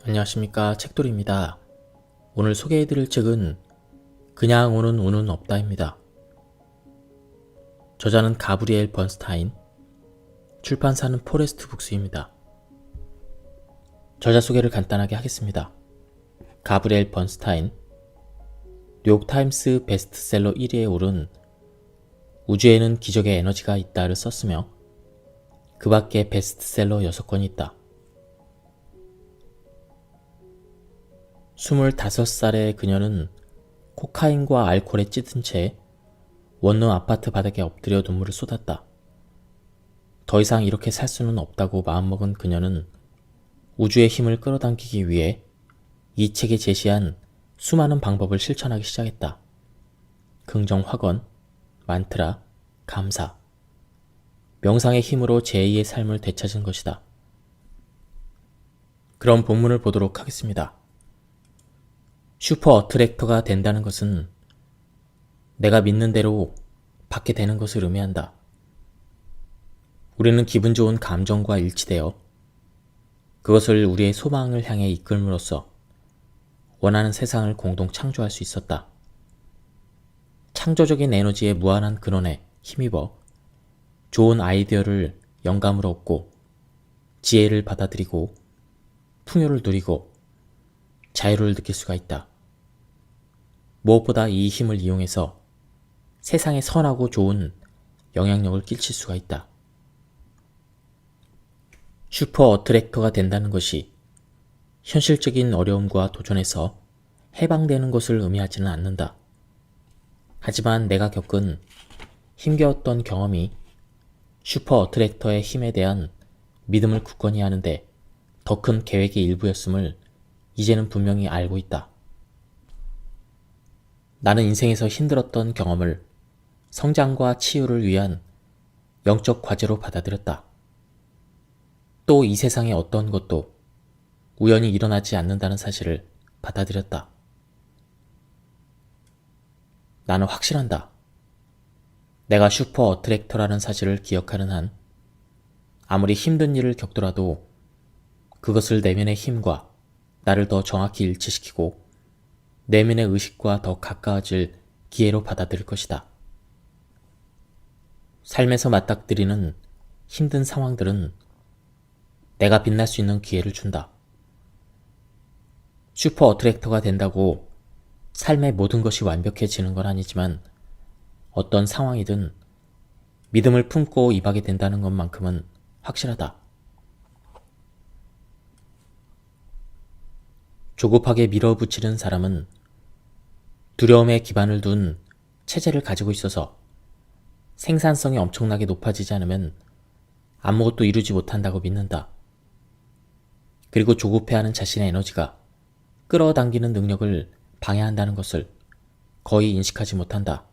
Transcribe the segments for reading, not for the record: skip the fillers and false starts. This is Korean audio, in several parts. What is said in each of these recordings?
안녕하십니까, 책돌이입니다. 오늘 소개해드릴 책은 그냥 오는 운은 없다입니다. 저자는 가브리엘 번스타인, 출판사는 포레스트 북스입니다. 저자 소개를 간단하게 하겠습니다. 가브리엘 번스타인, 뉴욕타임스 베스트셀러 1위에 오른 우주에는 기적의 에너지가 있다를 썼으며 그 밖에 베스트셀러 6권이 있다. 25살의 그녀는 코카인과 알코올에 찌든 채 원룸 아파트 바닥에 엎드려 눈물을 쏟았다. 더 이상 이렇게 살 수는 없다고 마음먹은 그녀는 우주의 힘을 끌어당기기 위해 이 책에 제시한 수많은 방법을 실천하기 시작했다. 긍정 확언, 만트라, 감사, 명상의 힘으로 제2의 삶을 되찾은 것이다. 그럼 본문을 보도록 하겠습니다. 슈퍼 어트랙터가 된다는 것은 내가 믿는 대로 받게 되는 것을 의미한다. 우리는 기분 좋은 감정과 일치되어 그것을 우리의 소망을 향해 이끌므로써 원하는 세상을 공동 창조할 수 있었다. 창조적인 에너지의 무한한 근원에 힘입어 좋은 아이디어를 영감으로 얻고 지혜를 받아들이고 풍요를 누리고 자유를 느낄 수가 있다. 무엇보다 이 힘을 이용해서 세상에 선하고 좋은 영향력을 끼칠 수가 있다. 슈퍼 어트랙터가 된다는 것이 현실적인 어려움과 도전에서 해방되는 것을 의미하지는 않는다. 하지만 내가 겪은 힘겨웠던 경험이 슈퍼 어트랙터의 힘에 대한 믿음을 굳건히 하는데 더 큰 계획의 일부였음을 이제는 분명히 알고 있다. 나는 인생에서 힘들었던 경험을 성장과 치유를 위한 영적 과제로 받아들였다. 또 이 세상의 어떤 것도 우연히 일어나지 않는다는 사실을 받아들였다. 나는 확신한다. 내가 슈퍼 어트랙터라는 사실을 기억하는 한 아무리 힘든 일을 겪더라도 그것을 내면의 힘과 나를 더 정확히 일치시키고 내면의 의식과 더 가까워질 기회로 받아들일 것이다. 삶에서 맞닥뜨리는 힘든 상황들은 내가 빛날 수 있는 기회를 준다. 슈퍼 어트랙터가 된다고 삶의 모든 것이 완벽해지는 건 아니지만 어떤 상황이든 믿음을 품고 임하게 된다는 것만큼은 확실하다. 조급하게 밀어붙이는 사람은 두려움에 기반을 둔 체제를 가지고 있어서 생산성이 엄청나게 높아지지 않으면 아무것도 이루지 못한다고 믿는다. 그리고 조급해하는 자신의 에너지가 끌어당기는 능력을 방해한다는 것을 거의 인식하지 못한다.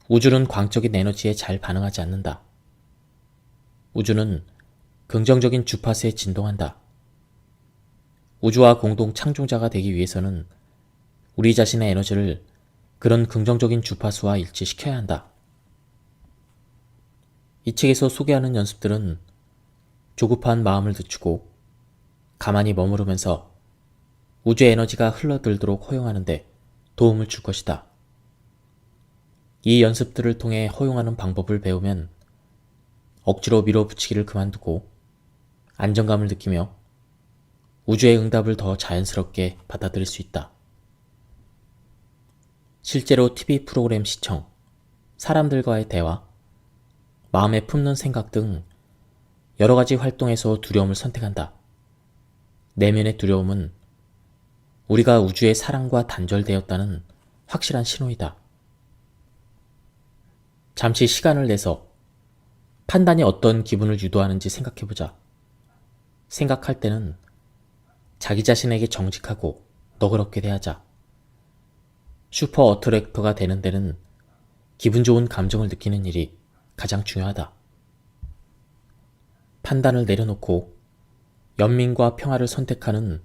우주는 광적인 에너지에 잘 반응하지 않는다. 우주는 긍정적인 주파수에 진동한다. 우주와 공동 창조자가 되기 위해서는 우리 자신의 에너지를 그런 긍정적인 주파수와 일치시켜야 한다. 이 책에서 소개하는 연습들은 조급한 마음을 늦추고 가만히 머무르면서 우주의 에너지가 흘러들도록 허용하는데 도움을 줄 것이다. 이 연습들을 통해 허용하는 방법을 배우면 억지로 밀어붙이기를 그만두고 안정감을 느끼며 우주의 응답을 더 자연스럽게 받아들일 수 있다. 실제로 TV 프로그램 시청, 사람들과의 대화, 마음에 품는 생각 등 여러 가지 활동에서 두려움을 선택한다. 내면의 두려움은 우리가 우주의 사랑과 단절되었다는 확실한 신호이다. 잠시 시간을 내서 판단이 어떤 기분을 유도하는지 생각해보자. 생각할 때는 자기 자신에게 정직하고 너그럽게 대하자. 슈퍼 어트랙터가 되는 데는 기분 좋은 감정을 느끼는 일이 가장 중요하다. 판단을 내려놓고 연민과 평화를 선택하는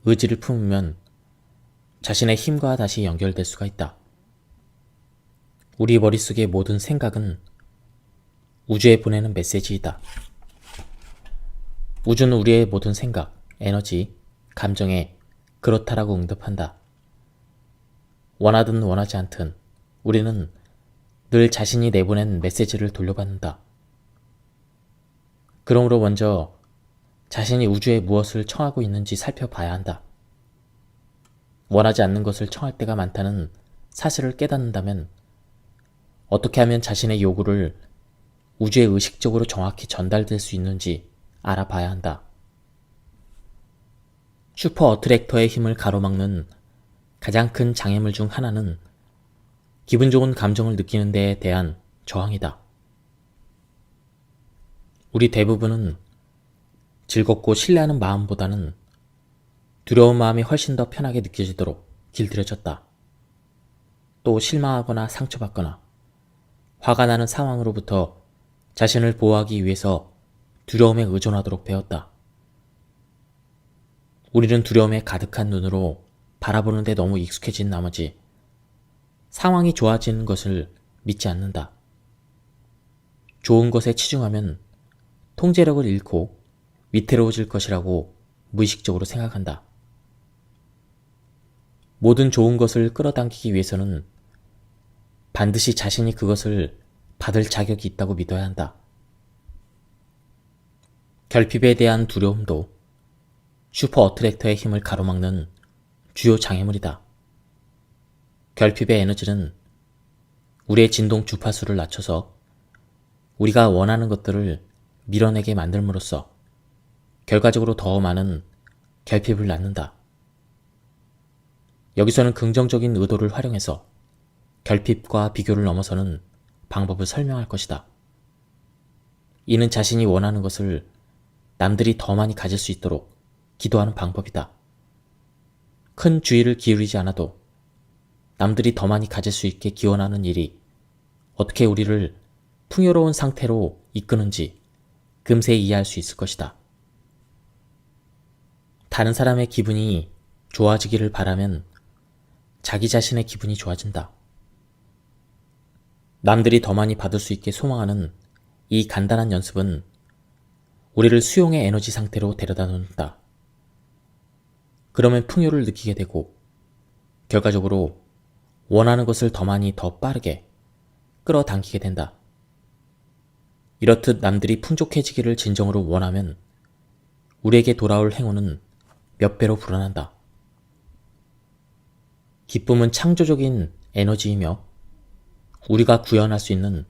의지를 품으면 자신의 힘과 다시 연결될 수가 있다. 우리 머릿속의 모든 생각은 우주에 보내는 메시지이다. 우주는 우리의 모든 생각, 에너지, 감정에 그렇다라고 응답한다. 원하든 원하지 않든 우리는 늘 자신이 내보낸 메시지를 돌려받는다. 그러므로 먼저 자신이 우주에 무엇을 청하고 있는지 살펴봐야 한다. 원하지 않는 것을 청할 때가 많다는 사실을 깨닫는다면 어떻게 하면 자신의 요구를 우주에 의식적으로 정확히 전달될 수 있는지 알아봐야 한다. 슈퍼 어트랙터의 힘을 가로막는 가장 큰 장애물 중 하나는 기분 좋은 감정을 느끼는 데에 대한 저항이다. 우리 대부분은 즐겁고 신뢰하는 마음보다는 두려운 마음이 훨씬 더 편하게 느껴지도록 길들여졌다. 또 실망하거나 상처받거나 화가 나는 상황으로부터 자신을 보호하기 위해서 두려움에 의존하도록 배웠다. 우리는 두려움에 가득한 눈으로 바라보는데 너무 익숙해진 나머지 상황이 좋아지는 것을 믿지 않는다. 좋은 것에 치중하면 통제력을 잃고 위태로워질 것이라고 무의식적으로 생각한다. 모든 좋은 것을 끌어당기기 위해서는 반드시 자신이 그것을 받을 자격이 있다고 믿어야 한다. 결핍에 대한 두려움도 슈퍼 어트랙터의 힘을 가로막는 주요 장애물이다. 결핍의 에너지는 우리의 진동 주파수를 낮춰서 우리가 원하는 것들을 밀어내게 만들므로써 결과적으로 더 많은 결핍을 낳는다. 여기서는 긍정적인 의도를 활용해서 결핍과 비교를 넘어서는 방법을 설명할 것이다. 이는 자신이 원하는 것을 남들이 더 많이 가질 수 있도록 기도하는 방법이다. 큰 주의를 기울이지 않아도 남들이 더 많이 가질 수 있게 기원하는 일이 어떻게 우리를 풍요로운 상태로 이끄는지 금세 이해할 수 있을 것이다. 다른 사람의 기분이 좋아지기를 바라면 자기 자신의 기분이 좋아진다. 남들이 더 많이 받을 수 있게 소망하는 이 간단한 연습은 우리를 수용의 에너지 상태로 데려다 놓는다. 그러면 풍요를 느끼게 되고 결과적으로 원하는 것을 더 많이 더 빠르게 끌어당기게 된다. 이렇듯 남들이 풍족해지기를 진정으로 원하면 우리에게 돌아올 행운은 몇 배로 불어난다. 기쁨은 창조적인 에너지이며 우리가 구현할 수 있는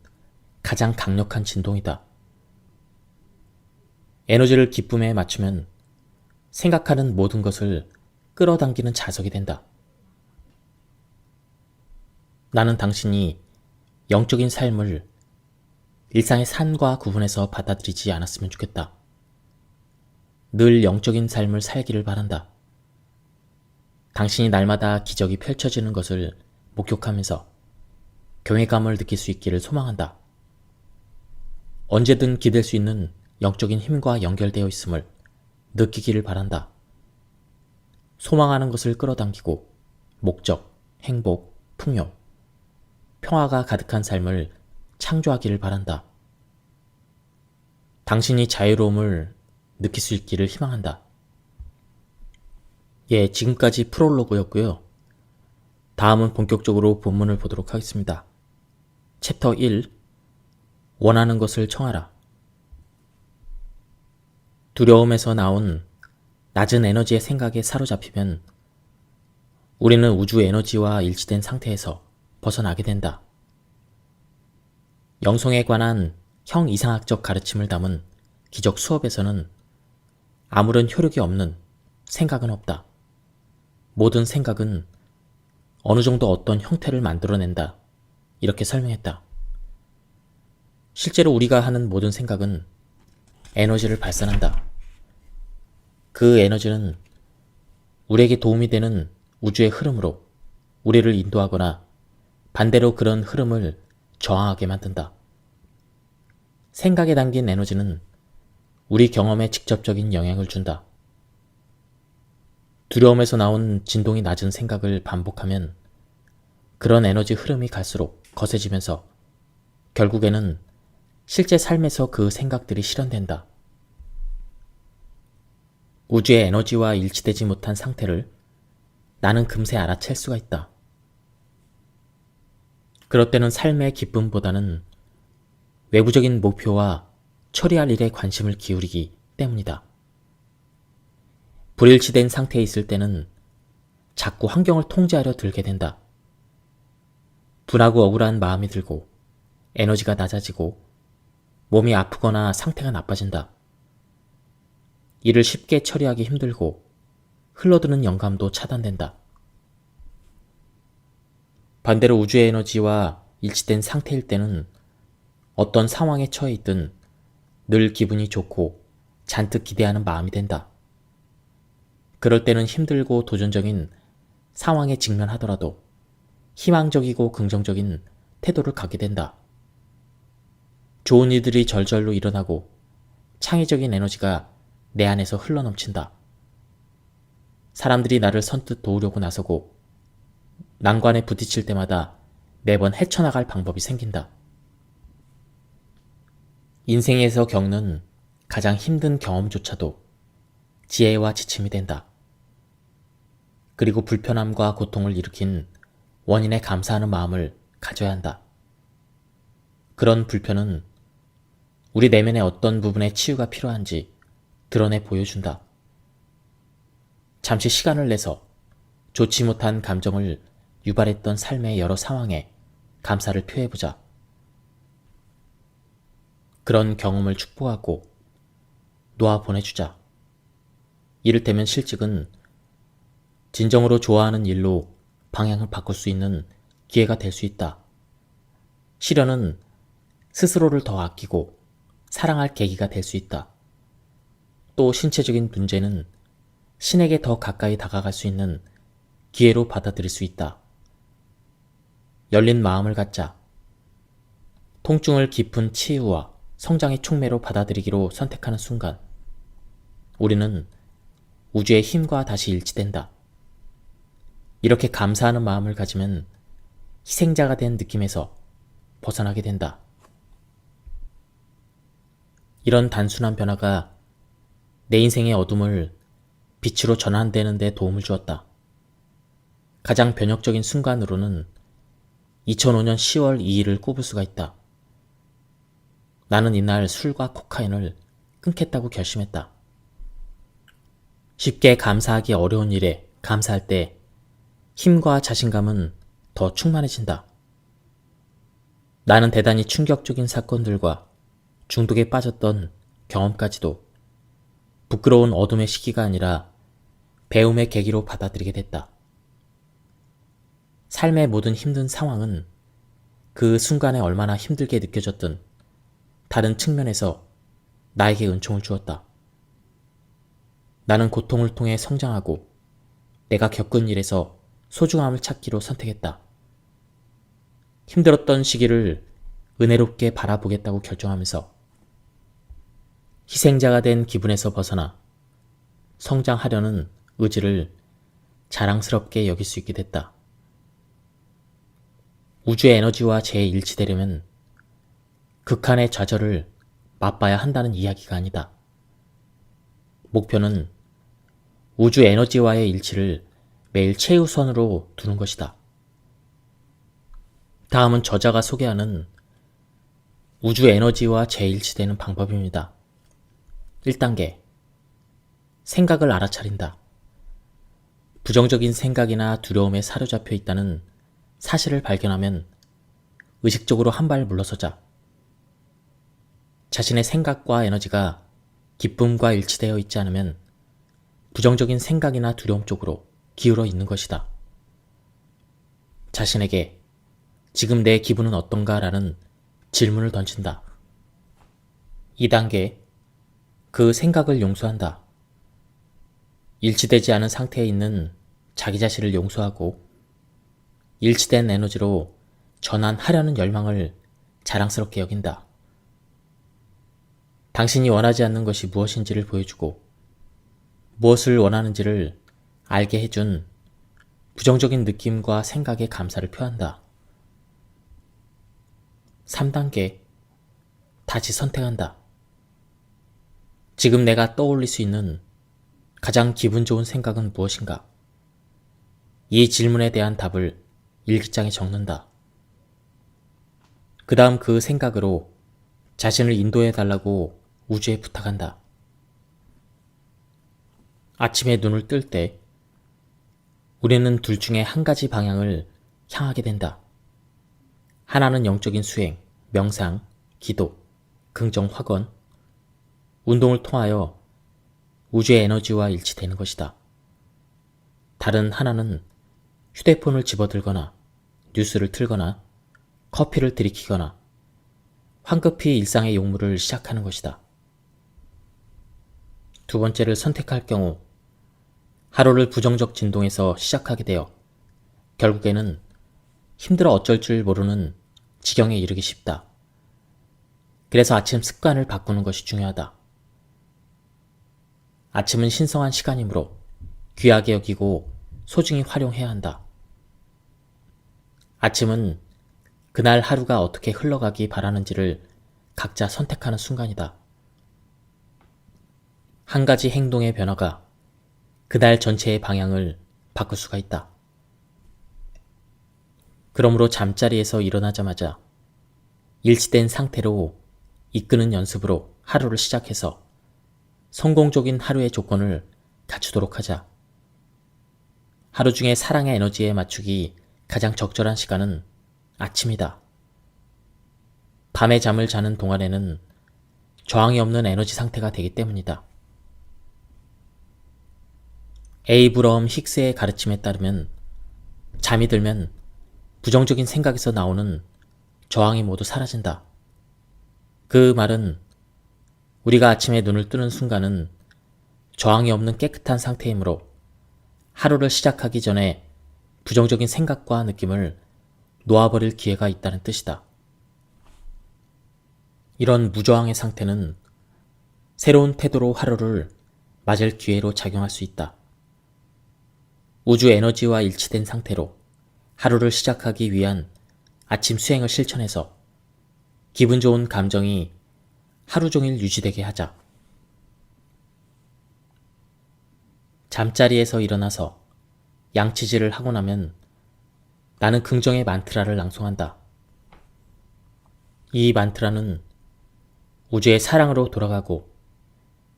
가장 강력한 진동이다. 에너지를 기쁨에 맞추면 생각하는 모든 것을 끌어당기는 자석이 된다. 나는 당신이 영적인 삶을 일상의 산과 구분해서 받아들이지 않았으면 좋겠다. 늘 영적인 삶을 살기를 바란다. 당신이 날마다 기적이 펼쳐지는 것을 목격하면서 경외감을 느낄 수 있기를 소망한다. 언제든 기댈 수 있는 영적인 힘과 연결되어 있음을 느끼기를 바란다. 소망하는 것을 끌어당기고 목적, 행복, 풍요, 평화가 가득한 삶을 창조하기를 바란다. 당신이 자유로움을 느낄 수 있기를 희망한다. 예, 지금까지 프롤로그였고요. 다음은 본격적으로 본문을 보도록 하겠습니다. 챕터 1. 원하는 것을 청하라. 두려움에서 나온 낮은 에너지의 생각에 사로잡히면 우리는 우주 에너지와 일치된 상태에서 벗어나게 된다. 영성에 관한 형이상학적 가르침을 담은 기적 수업에서는 아무런 효력이 없는 생각은 없다. 모든 생각은 어느 정도 어떤 형태를 만들어낸다. 이렇게 설명했다. 실제로 우리가 하는 모든 생각은 에너지를 발산한다. 그 에너지는 우리에게 도움이 되는 우주의 흐름으로 우리를 인도하거나 반대로 그런 흐름을 저항하게 만든다. 생각에 담긴 에너지는 우리 경험에 직접적인 영향을 준다. 두려움에서 나온 진동이 낮은 생각을 반복하면 그런 에너지 흐름이 갈수록 거세지면서 결국에는 실제 삶에서 그 생각들이 실현된다. 우주의 에너지와 일치되지 못한 상태를 나는 금세 알아챌 수가 있다. 그럴 때는 삶의 기쁨보다는 외부적인 목표와 처리할 일에 관심을 기울이기 때문이다. 불일치된 상태에 있을 때는 자꾸 환경을 통제하려 들게 된다. 분하고 억울한 마음이 들고 에너지가 낮아지고 몸이 아프거나 상태가 나빠진다. 일을 쉽게 처리하기 힘들고 흘러드는 영감도 차단된다. 반대로 우주의 에너지와 일치된 상태일 때는 어떤 상황에 처해 있든 늘 기분이 좋고 잔뜩 기대하는 마음이 된다. 그럴 때는 힘들고 도전적인 상황에 직면하더라도 희망적이고 긍정적인 태도를 갖게 된다. 좋은 일들이 절절로 일어나고 창의적인 에너지가 내 안에서 흘러넘친다. 사람들이 나를 선뜻 도우려고 나서고 난관에 부딪힐 때마다 매번 헤쳐나갈 방법이 생긴다. 인생에서 겪는 가장 힘든 경험조차도 지혜와 지침이 된다. 그리고 불편함과 고통을 일으킨 원인에 감사하는 마음을 가져야 한다. 그런 불편은 우리 내면의 어떤 부분에 치유가 필요한지 드러내 보여준다. 잠시 시간을 내서 좋지 못한 감정을 유발했던 삶의 여러 상황에 감사를 표해보자. 그런 경험을 축복하고 놓아 보내주자. 이를테면 실직은 진정으로 좋아하는 일로 방향을 바꿀 수 있는 기회가 될 수 있다. 시련은 스스로를 더 아끼고 사랑할 계기가 될 수 있다. 또 신체적인 문제는 신에게 더 가까이 다가갈 수 있는 기회로 받아들일 수 있다. 열린 마음을 갖자. 통증을 깊은 치유와 성장의 촉매로 받아들이기로 선택하는 순간, 우리는 우주의 힘과 다시 일치된다. 이렇게 감사하는 마음을 가지면 희생자가 된 느낌에서 벗어나게 된다. 이런 단순한 변화가 내 인생의 어둠을 빛으로 전환되는 데 도움을 주었다. 가장 변혁적인 순간으로는 2005년 10월 2일을 꼽을 수가 있다. 나는 이날 술과 코카인을 끊겠다고 결심했다. 쉽게 감사하기 어려운 일에 감사할 때 힘과 자신감은 더 충만해진다. 나는 대단히 충격적인 사건들과 중독에 빠졌던 경험까지도 부끄러운 어둠의 시기가 아니라 배움의 계기로 받아들이게 됐다. 삶의 모든 힘든 상황은 그 순간에 얼마나 힘들게 느껴졌든 다른 측면에서 나에게 은총을 주었다. 나는 고통을 통해 성장하고 내가 겪은 일에서 소중함을 찾기로 선택했다. 힘들었던 시기를 은혜롭게 바라보겠다고 결정하면서 희생자가 된 기분에서 벗어나 성장하려는 의지를 자랑스럽게 여길 수 있게 됐다. 우주의 에너지와 재일치되려면 극한의 좌절을 맛봐야 한다는 이야기가 아니다. 목표는 우주 에너지와의 일치를 매일 최우선으로 두는 것이다. 다음은 저자가 소개하는 우주 에너지와 재일치되는 방법입니다. 1단계. 생각을 알아차린다. 부정적인 생각이나 두려움에 사로잡혀 있다는 사실을 발견하면 의식적으로 한 발 물러서자. 자신의 생각과 에너지가 기쁨과 일치되어 있지 않으면 부정적인 생각이나 두려움 쪽으로 기울어 있는 것이다. 자신에게 지금 내 기분은 어떤가 라는 질문을 던진다. 2단계. 그 생각을 용서한다. 일치되지 않은 상태에 있는 자기 자신을 용서하고 일치된 에너지로 전환하려는 열망을 자랑스럽게 여긴다. 당신이 원하지 않는 것이 무엇인지를 보여주고 무엇을 원하는지를 알게 해준 부정적인 느낌과 생각에 감사를 표한다. 3단계. 다시 선택한다. 지금 내가 떠올릴 수 있는 가장 기분 좋은 생각은 무엇인가? 이 질문에 대한 답을 일기장에 적는다. 그 다음 그 생각으로 자신을 인도해 달라고 우주에 부탁한다. 아침에 눈을 뜰 때 우리는 둘 중에 한 가지 방향을 향하게 된다. 하나는 영적인 수행, 명상, 기도, 긍정 확언, 운동을 통하여 우주의 에너지와 일치되는 것이다. 다른 하나는 휴대폰을 집어들거나 뉴스를 틀거나 커피를 들이키거나 황급히 일상의 용무를 시작하는 것이다. 두 번째를 선택할 경우 하루를 부정적 진동에서 시작하게 되어 결국에는 힘들어 어쩔 줄 모르는 지경에 이르기 쉽다. 그래서 아침 습관을 바꾸는 것이 중요하다. 아침은 신성한 시간이므로 귀하게 여기고 소중히 활용해야 한다. 아침은 그날 하루가 어떻게 흘러가기 바라는지를 각자 선택하는 순간이다. 한 가지 행동의 변화가 그날 전체의 방향을 바꿀 수가 있다. 그러므로 잠자리에서 일어나자마자 일치된 상태로 이끄는 연습으로 하루를 시작해서 성공적인 하루의 조건을 갖추도록 하자. 하루 중에 사랑의 에너지에 맞추기 가장 적절한 시간은 아침이다. 밤에 잠을 자는 동안에는 저항이 없는 에너지 상태가 되기 때문이다. 에이브러엄 힉스의 가르침에 따르면 잠이 들면 부정적인 생각에서 나오는 저항이 모두 사라진다. 그 말은 우리가 아침에 눈을 뜨는 순간은 저항이 없는 깨끗한 상태이므로 하루를 시작하기 전에 부정적인 생각과 느낌을 놓아버릴 기회가 있다는 뜻이다. 이런 무저항의 상태는 새로운 태도로 하루를 맞을 기회로 작용할 수 있다. 우주 에너지와 일치된 상태로 하루를 시작하기 위한 아침 수행을 실천해서 기분 좋은 감정이 하루 종일 유지되게 하자. 잠자리에서 일어나서 양치질을 하고 나면 나는 긍정의 만트라를 낭송한다. 이 만트라는 우주의 사랑으로 돌아가고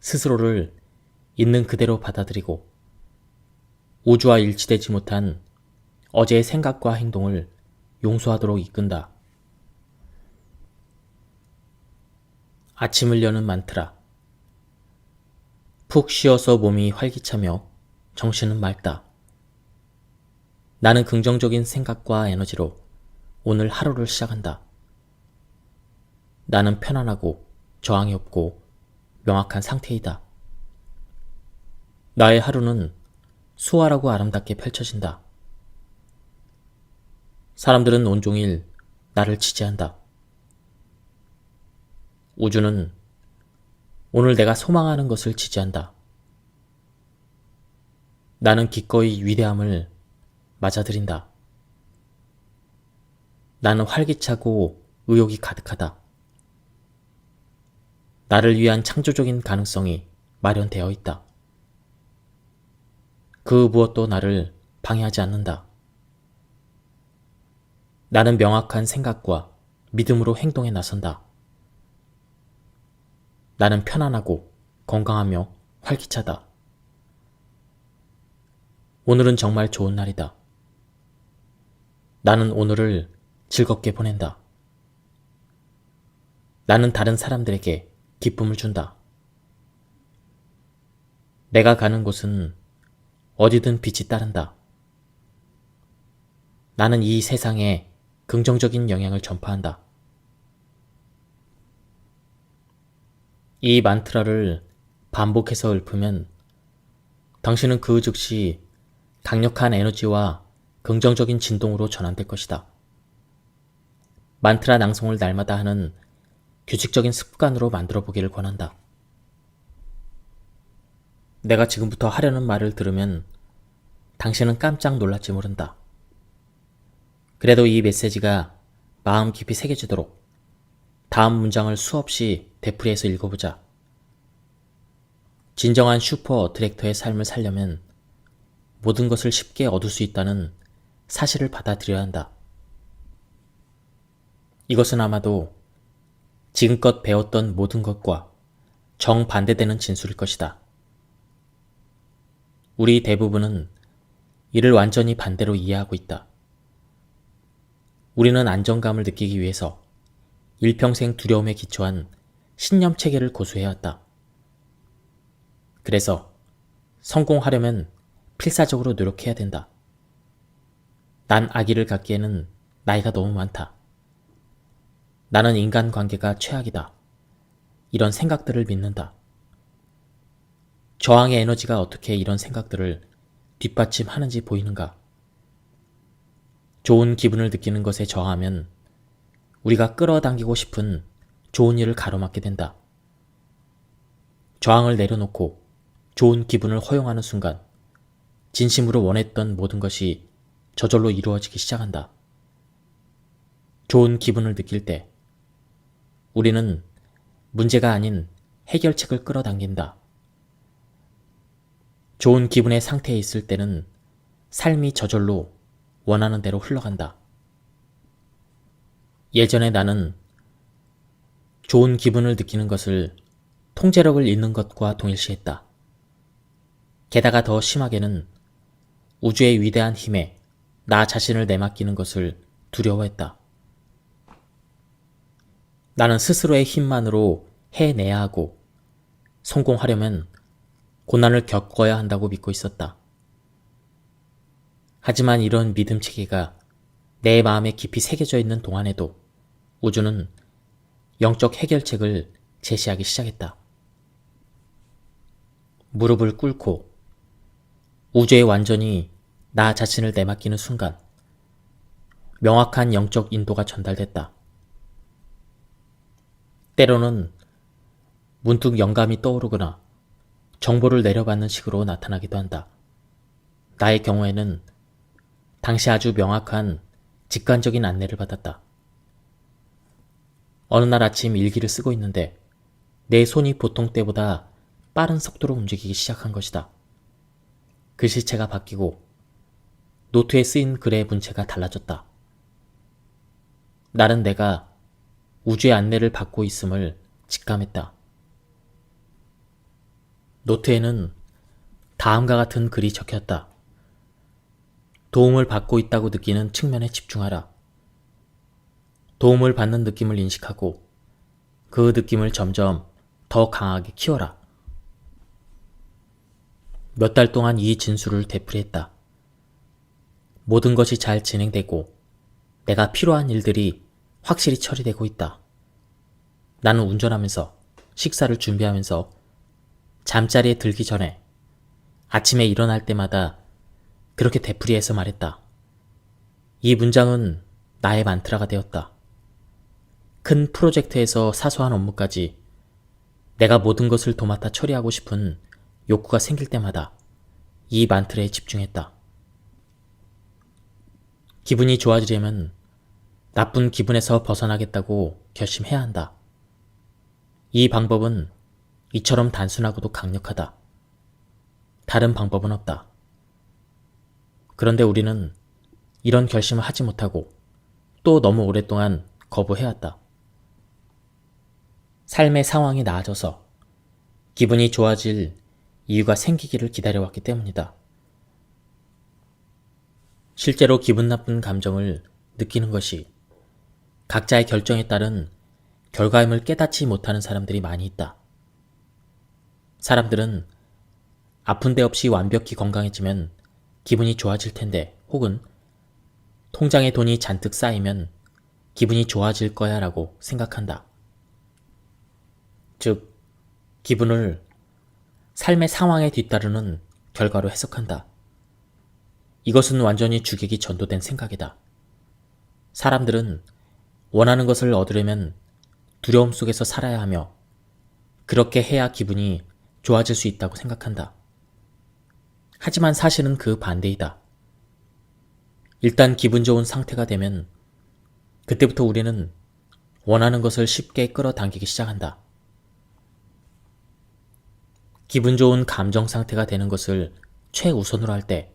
스스로를 있는 그대로 받아들이고 우주와 일치되지 못한 어제의 생각과 행동을 용서하도록 이끈다. 아침을 여는 만트라. 푹 쉬어서 몸이 활기차며 정신은 맑다. 나는 긍정적인 생각과 에너지로 오늘 하루를 시작한다. 나는 편안하고 저항이 없고 명확한 상태이다. 나의 하루는 수월하고 아름답게 펼쳐진다. 사람들은 온종일 나를 지지한다. 우주는 오늘 내가 소망하는 것을 지지한다. 나는 기꺼이 위대함을 맞아들인다. 나는 활기차고 의욕이 가득하다. 나를 위한 창조적인 가능성이 마련되어 있다. 그 무엇도 나를 방해하지 않는다. 나는 명확한 생각과 믿음으로 행동에 나선다. 나는 편안하고 건강하며 활기차다. 오늘은 정말 좋은 날이다. 나는 오늘을 즐겁게 보낸다. 나는 다른 사람들에게 기쁨을 준다. 내가 가는 곳은 어디든 빛이 따른다. 나는 이 세상에 긍정적인 영향을 전파한다. 이 만트라를 반복해서 읊으면 당신은 그 즉시 강력한 에너지와 긍정적인 진동으로 전환될 것이다. 만트라 낭송을 날마다 하는 규칙적인 습관으로 만들어 보기를 권한다. 내가 지금부터 하려는 말을 들으면 당신은 깜짝 놀랄지 모른다. 그래도 이 메시지가 마음 깊이 새겨지도록 다음 문장을 수없이 되풀이해서 읽어보자. 진정한 슈퍼 어트랙터의 삶을 살려면 모든 것을 쉽게 얻을 수 있다는 사실을 받아들여야 한다. 이것은 아마도 지금껏 배웠던 모든 것과 정반대되는 진술일 것이다. 우리 대부분은 이를 완전히 반대로 이해하고 있다. 우리는 안정감을 느끼기 위해서 일평생 두려움에 기초한 신념 체계를 고수해왔다. 그래서 성공하려면 필사적으로 노력해야 된다. 난 아기를 갖기에는 나이가 너무 많다. 나는 인간관계가 최악이다. 이런 생각들을 믿는다. 저항의 에너지가 어떻게 이런 생각들을 뒷받침하는지 보이는가? 좋은 기분을 느끼는 것에 저항하면 우리가 끌어당기고 싶은 좋은 일을 가로막게 된다. 저항을 내려놓고 좋은 기분을 허용하는 순간 진심으로 원했던 모든 것이 저절로 이루어지기 시작한다. 좋은 기분을 느낄 때 우리는 문제가 아닌 해결책을 끌어당긴다. 좋은 기분의 상태에 있을 때는 삶이 저절로 원하는 대로 흘러간다. 예전에 나는 좋은 기분을 느끼는 것을 통제력을 잃는 것과 동일시했다. 게다가 더 심하게는 우주의 위대한 힘에 나 자신을 내맡기는 것을 두려워했다. 나는 스스로의 힘만으로 해내야 하고 성공하려면 고난을 겪어야 한다고 믿고 있었다. 하지만 이런 믿음 체계가 내 마음에 깊이 새겨져 있는 동안에도 우주는 영적 해결책을 제시하기 시작했다. 무릎을 꿇고 우주에 완전히 나 자신을 내맡기는 순간 명확한 영적 인도가 전달됐다. 때로는 문득 영감이 떠오르거나 정보를 내려받는 식으로 나타나기도 한다. 나의 경우에는 당시 아주 명확한 직관적인 안내를 받았다. 어느 날 아침 일기를 쓰고 있는데 내 손이 보통 때보다 빠른 속도로 움직이기 시작한 것이다. 글씨체가 바뀌고 노트에 쓰인 글의 문체가 달라졌다. 나는 내가 우주의 안내를 받고 있음을 직감했다. 노트에는 다음과 같은 글이 적혔다. 도움을 받고 있다고 느끼는 측면에 집중하라. 도움을 받는 느낌을 인식하고 그 느낌을 점점 더 강하게 키워라. 몇 달 동안 이 진술을 되풀이했다. 모든 것이 잘 진행되고 내가 필요한 일들이 확실히 처리되고 있다. 나는 운전하면서 식사를 준비하면서 잠자리에 들기 전에 아침에 일어날 때마다 그렇게 되풀이해서 말했다. 이 문장은 나의 만트라가 되었다. 큰 프로젝트에서 사소한 업무까지 내가 모든 것을 도맡아 처리하고 싶은 욕구가 생길 때마다 이 만트라에 집중했다. 기분이 좋아지려면 나쁜 기분에서 벗어나겠다고 결심해야 한다. 이 방법은 이처럼 단순하고도 강력하다. 다른 방법은 없다. 그런데 우리는 이런 결심을 하지 못하고 또 너무 오랫동안 거부해왔다. 삶의 상황이 나아져서 기분이 좋아질 이유가 생기기를 기다려왔기 때문이다. 실제로 기분 나쁜 감정을 느끼는 것이 각자의 결정에 따른 결과임을 깨닫지 못하는 사람들이 많이 있다. 사람들은 아픈 데 없이 완벽히 건강해지면 기분이 좋아질 텐데 혹은 통장에 돈이 잔뜩 쌓이면 기분이 좋아질 거야 라고 생각한다. 즉, 기분을 삶의 상황에 뒤따르는 결과로 해석한다. 이것은 완전히 주객이 전도된 생각이다. 사람들은 원하는 것을 얻으려면 두려움 속에서 살아야 하며 그렇게 해야 기분이 좋아질 수 있다고 생각한다. 하지만 사실은 그 반대이다. 일단 기분 좋은 상태가 되면 그때부터 우리는 원하는 것을 쉽게 끌어당기기 시작한다. 기분 좋은 감정 상태가 되는 것을 최우선으로 할 때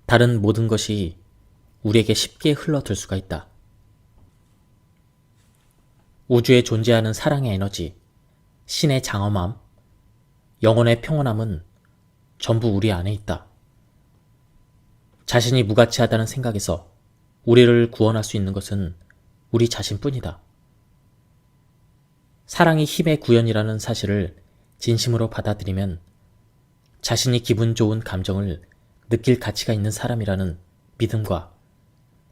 다른 모든 것이 우리에게 쉽게 흘러들 수가 있다. 우주에 존재하는 사랑의 에너지, 신의 장엄함, 영혼의 평온함은 전부 우리 안에 있다. 자신이 무가치하다는 생각에서 우리를 구원할 수 있는 것은 우리 자신뿐이다. 사랑이 힘의 구현이라는 사실을 진심으로 받아들이면 자신이 기분 좋은 감정을 느낄 가치가 있는 사람이라는 믿음과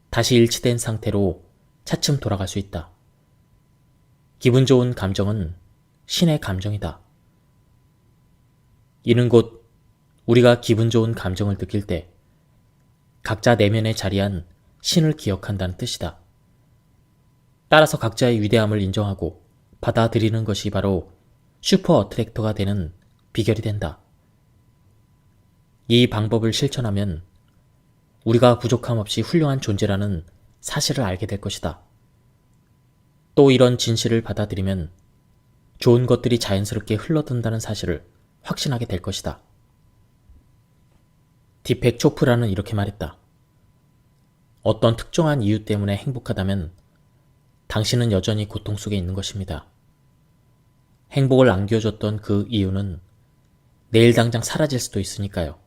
다시 일치된 상태로 차츰 돌아갈 수 있다. 기분 좋은 감정은 신의 감정이다. 이는 곧 우리가 기분 좋은 감정을 느낄 때 각자 내면에 자리한 신을 기억한다는 뜻이다. 따라서 각자의 위대함을 인정하고 받아들이는 것이 바로 슈퍼 어트랙터가 되는 비결이 된다. 이 방법을 실천하면 우리가 부족함 없이 훌륭한 존재라는 사실을 알게 될 것이다. 또 이런 진실을 받아들이면 좋은 것들이 자연스럽게 흘러든다는 사실을 확신하게 될 것이다. 디펙 초프라는 이렇게 말했다. 어떤 특정한 이유 때문에 행복하다면 당신은 여전히 고통 속에 있는 것입니다. 행복을 안겨줬던 그 이유는 내일 당장 사라질 수도 있으니까요.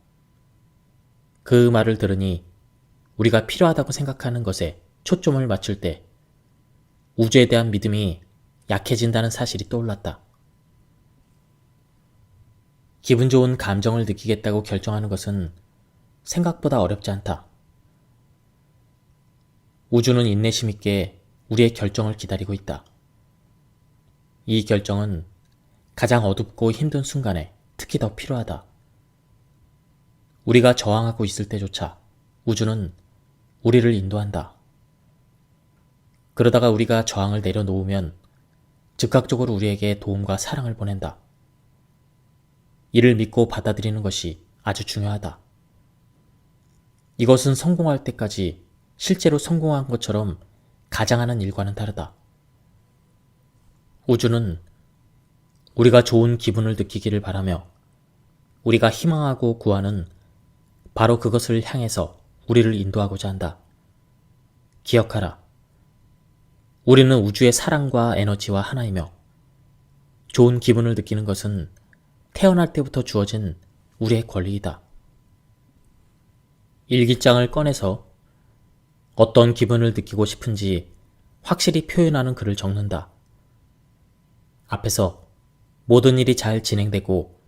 그 말을 들으니 우리가 필요하다고 생각하는 것에 초점을 맞출 때 우주에 대한 믿음이 약해진다는 사실이 떠올랐다. 기분 좋은 감정을 느끼겠다고 결정하는 것은 생각보다 어렵지 않다. 우주는 인내심 있게 우리의 결정을 기다리고 있다. 이 결정은 가장 어둡고 힘든 순간에 특히 더 필요하다. 우리가 저항하고 있을 때조차 우주는 우리를 인도한다. 그러다가 우리가 저항을 내려놓으면 즉각적으로 우리에게 도움과 사랑을 보낸다. 이를 믿고 받아들이는 것이 아주 중요하다. 이것은 성공할 때까지 실제로 성공한 것처럼 가장하는 일과는 다르다. 우주는 우리가 좋은 기분을 느끼기를 바라며 우리가 희망하고 구하는 바로 그것을 향해서 우리를 인도하고자 한다. 기억하라. 우리는 우주의 사랑과 에너지와 하나이며 좋은 기분을 느끼는 것은 태어날 때부터 주어진 우리의 권리이다. 일기장을 꺼내서 어떤 기분을 느끼고 싶은지 확실히 표현하는 글을 적는다. 앞에서 모든 일이 잘 진행되고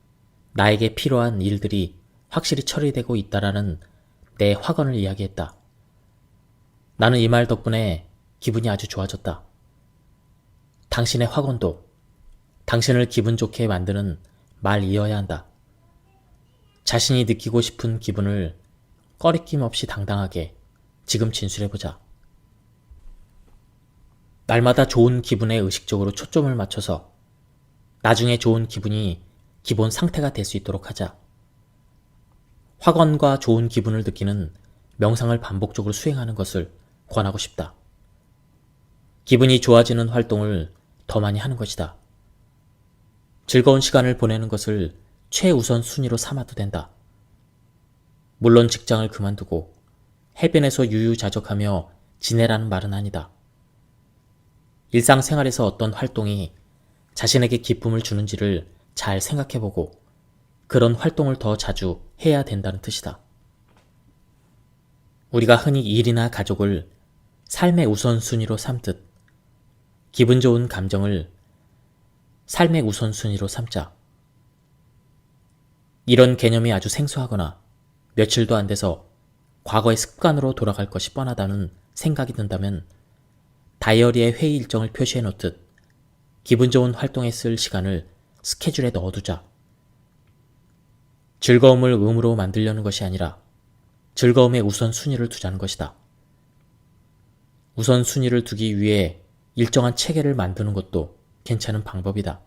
나에게 필요한 일들이 확실히 처리되고 있다라는 내 확언을 이야기했다. 나는 이 말 덕분에 기분이 아주 좋아졌다. 당신의 확언도 당신을 기분 좋게 만드는 말이어야 한다. 자신이 느끼고 싶은 기분을 꺼리낌 없이 당당하게 지금 진술해보자. 날마다 좋은 기분에 의식적으로 초점을 맞춰서 나중에 좋은 기분이 기본 상태가 될 수 있도록 하자. 확언과 좋은 기분을 느끼는 명상을 반복적으로 수행하는 것을 권하고 싶다. 기분이 좋아지는 활동을 더 많이 하는 것이다. 즐거운 시간을 보내는 것을 최우선 순위로 삼아도 된다. 물론 직장을 그만두고 해변에서 유유자적하며 지내라는 말은 아니다. 일상생활에서 어떤 활동이 자신에게 기쁨을 주는지를 잘 생각해보고 그런 활동을 더 자주 해야 된다는 뜻이다. 우리가 흔히 일이나 가족을 삶의 우선순위로 삼듯 기분 좋은 감정을 삶의 우선순위로 삼자. 이런 개념이 아주 생소하거나 며칠도 안 돼서 과거의 습관으로 돌아갈 것이 뻔하다는 생각이 든다면 다이어리에 회의 일정을 표시해 놓듯 기분 좋은 활동에 쓸 시간을 스케줄에 넣어두자. 즐거움을 의무로 만들려는 것이 아니라 즐거움의 우선순위를 두자는 것이다. 우선순위를 두기 위해 일정한 체계를 만드는 것도 괜찮은 방법이다.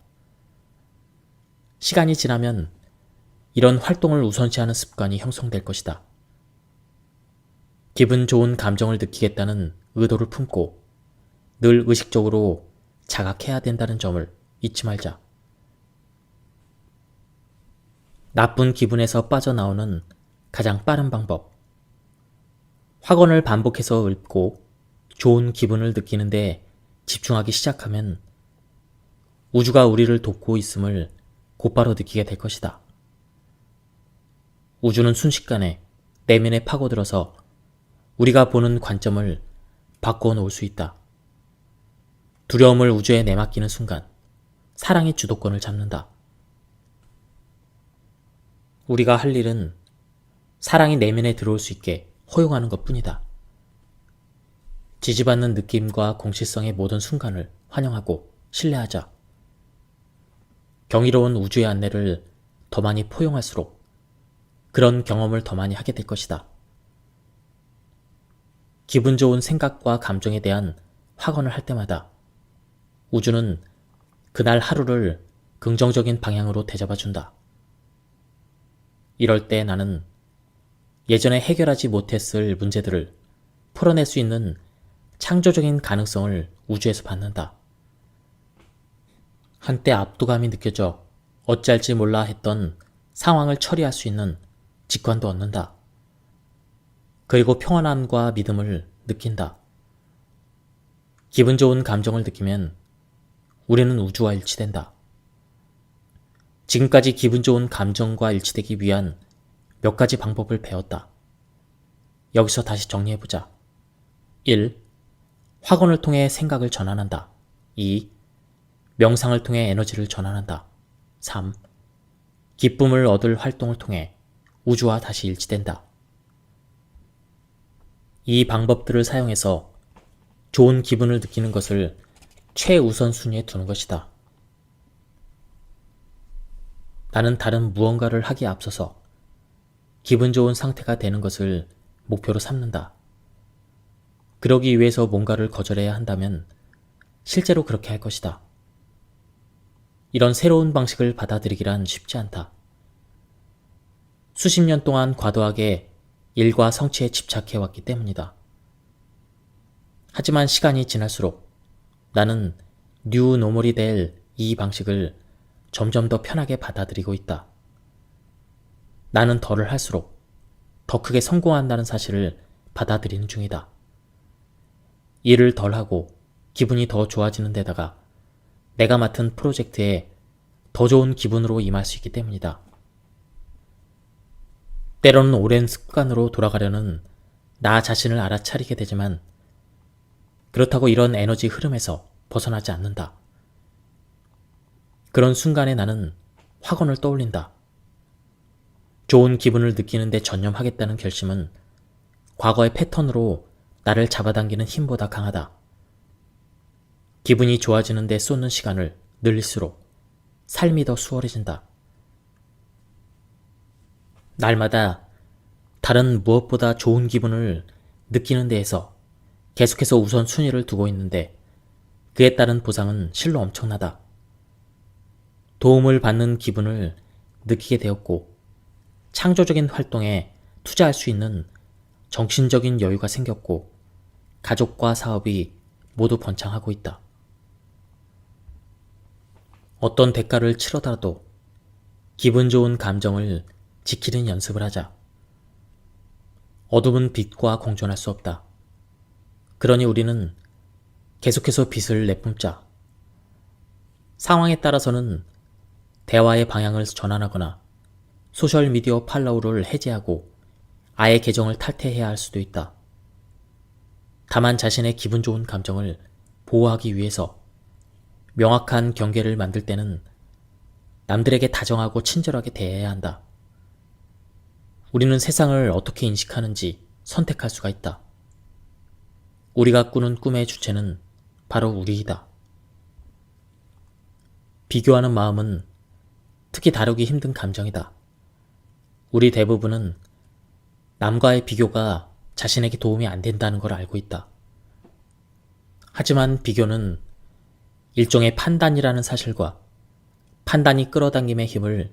시간이 지나면 이런 활동을 우선시하는 습관이 형성될 것이다. 기분 좋은 감정을 느끼겠다는 의도를 품고 늘 의식적으로 자각해야 된다는 점을 잊지 말자. 나쁜 기분에서 빠져나오는 가장 빠른 방법. 확언을 반복해서 읊고 좋은 기분을 느끼는데 집중하기 시작하면 우주가 우리를 돕고 있음을 곧바로 느끼게 될 것이다. 우주는 순식간에 내면에 파고들어서 우리가 보는 관점을 바꾸어 놓을 수 있다. 두려움을 우주에 내맡기는 순간 사랑이 주도권을 잡는다. 우리가 할 일은 사랑이 내면에 들어올 수 있게 허용하는 것 뿐이다. 지지받는 느낌과 공시성의 모든 순간을 환영하고 신뢰하자. 경이로운 우주의 안내를 더 많이 포용할수록 그런 경험을 더 많이 하게 될 것이다. 기분 좋은 생각과 감정에 대한 확언을 할 때마다 우주는 그날 하루를 긍정적인 방향으로 되잡아준다. 이럴 때 나는 예전에 해결하지 못했을 문제들을 풀어낼 수 있는 창조적인 가능성을 우주에서 받는다. 한때 압도감이 느껴져 어찌할지 몰라 했던 상황을 처리할 수 있는 직관도 얻는다. 그리고 평안함과 믿음을 느낀다. 기분 좋은 감정을 느끼면 우리는 우주와 일치된다. 지금까지 기분 좋은 감정과 일치되기 위한 몇 가지 방법을 배웠다. 여기서 다시 정리해보자. 1. 확언을 통해 생각을 전환한다. 2. 명상을 통해 에너지를 전환한다. 3. 기쁨을 얻을 활동을 통해 우주와 다시 일치된다. 이 방법들을 사용해서 좋은 기분을 느끼는 것을 최우선순위에 두는 것이다. 나는 다른 무언가를 하기에 앞서서 기분 좋은 상태가 되는 것을 목표로 삼는다. 그러기 위해서 뭔가를 거절해야 한다면 실제로 그렇게 할 것이다. 이런 새로운 방식을 받아들이기란 쉽지 않다. 수십 년 동안 과도하게 일과 성취에 집착해왔기 때문이다. 하지만 시간이 지날수록 나는 뉴 노멀이 될 이 방식을 점점 더 편하게 받아들이고 있다. 나는 덜을 할수록 더 크게 성공한다는 사실을 받아들이는 중이다. 일을 덜하고 기분이 더 좋아지는 데다가 내가 맡은 프로젝트에 더 좋은 기분으로 임할 수 있기 때문이다. 때로는 오랜 습관으로 돌아가려는 나 자신을 알아차리게 되지만 그렇다고 이런 에너지 흐름에서 벗어나지 않는다. 그런 순간에 나는 확언을 떠올린다. 좋은 기분을 느끼는데 전념하겠다는 결심은 과거의 패턴으로 나를 잡아당기는 힘보다 강하다. 기분이 좋아지는데 쏟는 시간을 늘릴수록 삶이 더 수월해진다. 날마다 다른 무엇보다 좋은 기분을 느끼는 데에서 계속해서 우선순위를 두고 있는데 그에 따른 보상은 실로 엄청나다. 도움을 받는 기분을 느끼게 되었고 창조적인 활동에 투자할 수 있는 정신적인 여유가 생겼고 가족과 사업이 모두 번창하고 있다. 어떤 대가를 치르더라도 기분 좋은 감정을 지키는 연습을 하자. 어둠은 빛과 공존할 수 없다. 그러니 우리는 계속해서 빛을 내뿜자. 상황에 따라서는 대화의 방향을 전환하거나 소셜미디어 팔로우를 해제하고 아예 계정을 탈퇴해야 할 수도 있다. 다만 자신의 기분 좋은 감정을 보호하기 위해서 명확한 경계를 만들 때는 남들에게 다정하고 친절하게 대해야 한다. 우리는 세상을 어떻게 인식하는지 선택할 수가 있다. 우리가 꾸는 꿈의 주체는 바로 우리이다. 비교하는 마음은 특히 다루기 힘든 감정이다. 우리 대부분은 남과의 비교가 자신에게 도움이 안 된다는 걸 알고 있다. 하지만 비교는 일종의 판단이라는 사실과 판단이 끌어당김의 힘을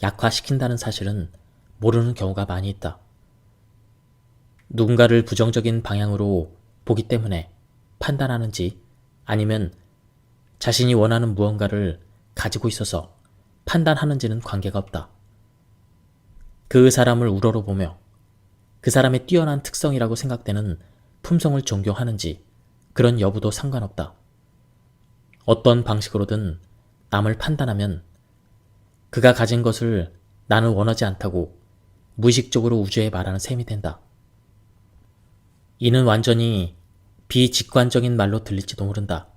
약화시킨다는 사실은 모르는 경우가 많이 있다. 누군가를 부정적인 방향으로 보기 때문에 판단하는지 아니면 자신이 원하는 무언가를 가지고 있어서 판단하는지는 관계가 없다. 그 사람을 우러러보며 그 사람의 뛰어난 특성이라고 생각되는 품성을 존경하는지 그런 여부도 상관없다. 어떤 방식으로든 남을 판단하면 그가 가진 것을 나는 원하지 않다고 무의식적으로 우주에 말하는 셈이 된다. 이는 완전히 비직관적인 말로 들릴지도 모른다.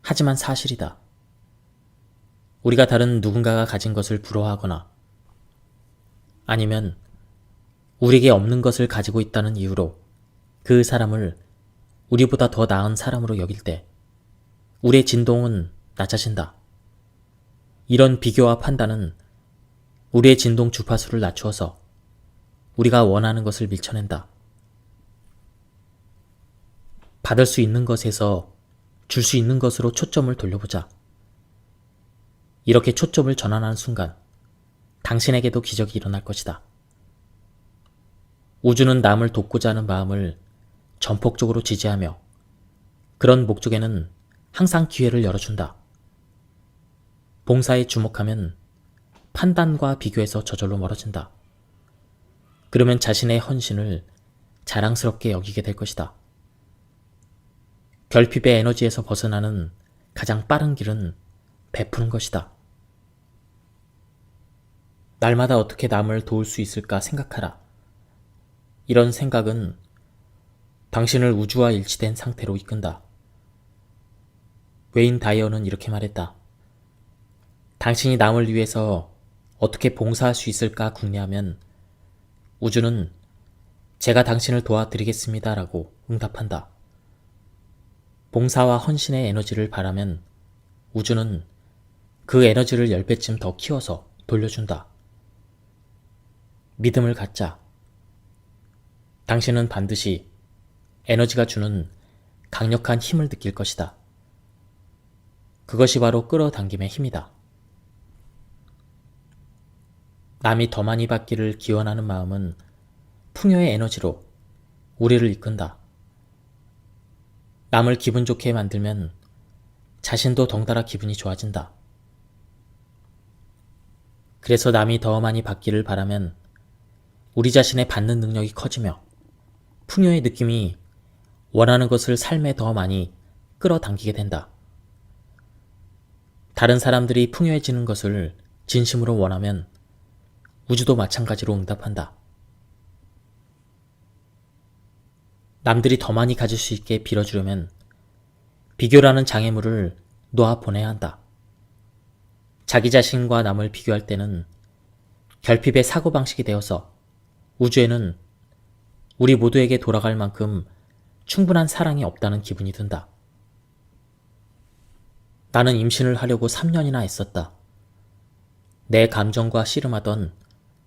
하지만 사실이다. 우리가 다른 누군가가 가진 것을 부러워하거나 아니면 우리에게 없는 것을 가지고 있다는 이유로 그 사람을 우리보다 더 나은 사람으로 여길 때 우리의 진동은 낮아진다. 이런 비교와 판단은 우리의 진동 주파수를 낮추어서 우리가 원하는 것을 밀쳐낸다. 받을 수 있는 것에서 줄 수 있는 것으로 초점을 돌려보자. 이렇게 초점을 전환하는 순간 당신에게도 기적이 일어날 것이다. 우주는 남을 돕고자 하는 마음을 전폭적으로 지지하며 그런 목적에는 항상 기회를 열어준다. 봉사에 주목하면 판단과 비교에서 저절로 멀어진다. 그러면 자신의 헌신을 자랑스럽게 여기게 될 것이다. 결핍의 에너지에서 벗어나는 가장 빠른 길은 베푸는 것이다. 날마다 어떻게 남을 도울 수 있을까 생각하라. 이런 생각은 당신을 우주와 일치된 상태로 이끈다. 웨인 다이어는 이렇게 말했다. 당신이 남을 위해서 어떻게 봉사할 수 있을까 궁리하면 우주는 제가 당신을 도와드리겠습니다 라고 응답한다. 봉사와 헌신의 에너지를 바라면 우주는 그 에너지를 10배쯤 더 키워서 돌려준다. 믿음을 갖자. 당신은 반드시 에너지가 주는 강력한 힘을 느낄 것이다. 그것이 바로 끌어당김의 힘이다. 남이 더 많이 받기를 기원하는 마음은 풍요의 에너지로 우리를 이끈다. 남을 기분 좋게 만들면 자신도 덩달아 기분이 좋아진다. 그래서 남이 더 많이 받기를 바라면 우리 자신의 받는 능력이 커지며 풍요의 느낌이 원하는 것을 삶에 더 많이 끌어당기게 된다. 다른 사람들이 풍요해지는 것을 진심으로 원하면 우주도 마찬가지로 응답한다. 남들이 더 많이 가질 수 있게 빌어주려면 비교라는 장애물을 놓아 보내야 한다. 자기 자신과 남을 비교할 때는 결핍의 사고방식이 되어서 우주에는 우리 모두에게 돌아갈 만큼 충분한 사랑이 없다는 기분이 든다. 나는 임신을 하려고 3년이나 애썼다. 내 감정과 씨름하던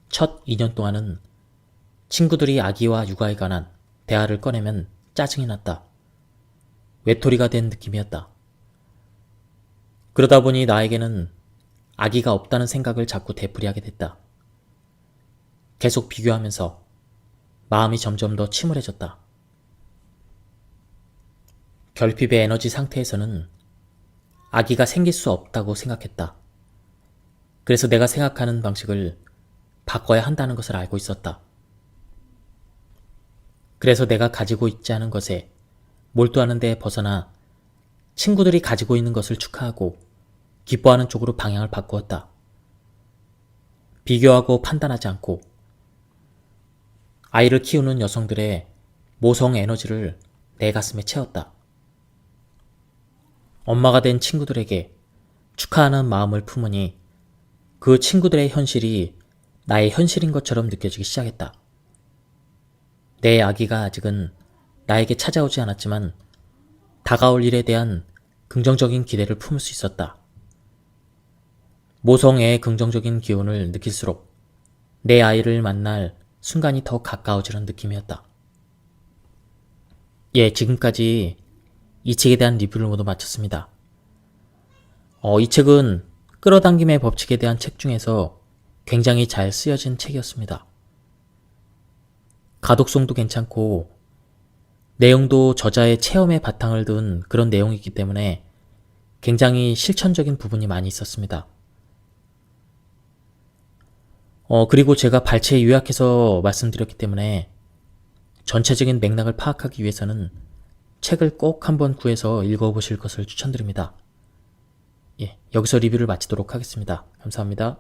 첫 2년 동안은 친구들이 아기와 육아에 관한 대화를 꺼내면 짜증이 났다. 외톨이가 된 느낌이었다. 그러다 보니 나에게는 아기가 없다는 생각을 자꾸 되풀이하게 됐다. 계속 비교하면서 마음이 점점 더 침울해졌다. 결핍의 에너지 상태에서는 아기가 생길 수 없다고 생각했다. 그래서 내가 생각하는 방식을 바꿔야 한다는 것을 알고 있었다. 그래서 내가 가지고 있지 않은 것에 몰두하는 데 벗어나 친구들이 가지고 있는 것을 축하하고 기뻐하는 쪽으로 방향을 바꾸었다. 비교하고 판단하지 않고 아이를 키우는 여성들의 모성 에너지를 내 가슴에 채웠다. 엄마가 된 친구들에게 축하하는 마음을 품으니 그 친구들의 현실이 나의 현실인 것처럼 느껴지기 시작했다. 내 아기가 아직은 나에게 찾아오지 않았지만 다가올 일에 대한 긍정적인 기대를 품을 수 있었다. 모성애의 긍정적인 기운을 느낄수록 내 아이를 만날 순간이 더 가까워지는 느낌이었다. 지금까지 이 책에 대한 리뷰를 모두 마쳤습니다. 이 책은 끌어당김의 법칙에 대한 책 중에서 굉장히 잘 쓰여진 책이었습니다. 가독성도 괜찮고 내용도 저자의 체험에 바탕을 둔 그런 내용이기 때문에 굉장히 실천적인 부분이 많이 있었습니다. 그리고 제가 발췌에 요약해서 말씀드렸기 때문에 전체적인 맥락을 파악하기 위해서는 책을 꼭 한번 구해서 읽어보실 것을 추천드립니다. 예, 여기서 리뷰를 마치도록 하겠습니다. 감사합니다.